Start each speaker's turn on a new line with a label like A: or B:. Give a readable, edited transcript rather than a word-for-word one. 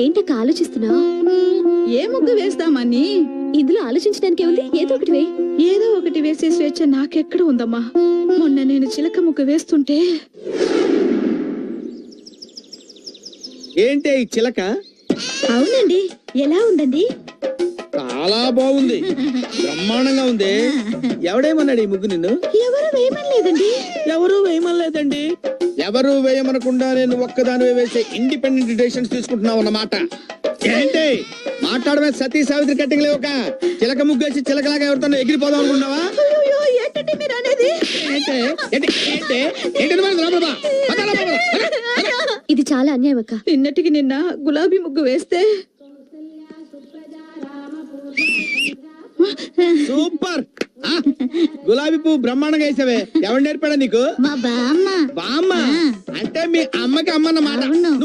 A: ఏంటక్క ఆలోచిస్తున్నావు?
B: ఏ ముగ్గు వేస్తామని.
A: ఇందులో ఆలోచించడానికి ఏముంది? ఏదో ఒకటి వే.
B: ఏదో ఒకటి వేసే స్వేచ్ఛ నాకెక్కడ ఉందమ్మా. మొన్న నేను చిలక ముగ్గు వేస్తుంటే.
C: ఏంటి ఈ చిలక?
B: అవునండి, ఎలా ఉందండి?
C: చాలా బాగుంది, బ్రహ్మాండంగా ఉంది. ఎవడేమన్నాడు ఈ ముగ్గు నిన్ను?
B: ఎవరు వేయమనలేదండి.
C: ఎవరు వేయమనలేదండి. ఎవరు వేయమనకుండా నేను ఒక్కదాని వేసే ఇండిపెండెంట్ డిసిషన్స్ తీసుకుంటున్నావు అన్నమాట. ఏంటి మాట్లాడమే? సతీ సావిత్రి కట్టింగ్ లేవుక చిలక ముగ్గేసి చిలకలాగా ఎవరితో ఎగిరిపోదాం అనుకున్నావా?
B: అయ్యో, ఏంటండి మీరు అనేది?
A: ఇది చాలా అన్యాయం అక్క.
B: నిన్నటికి నిన్న గులాబీ ముగ్గు వేస్తే
C: సూపర్. గులాబీ పువ్వు బ్రహ్మాండంగా వేసావే. ఎవరు నేర్పాడా నీకు?
B: మా బామ్మ.
C: బామ్మ అంటే మీ అమ్మకి అమ్మ అన్నమాట. నువ్వు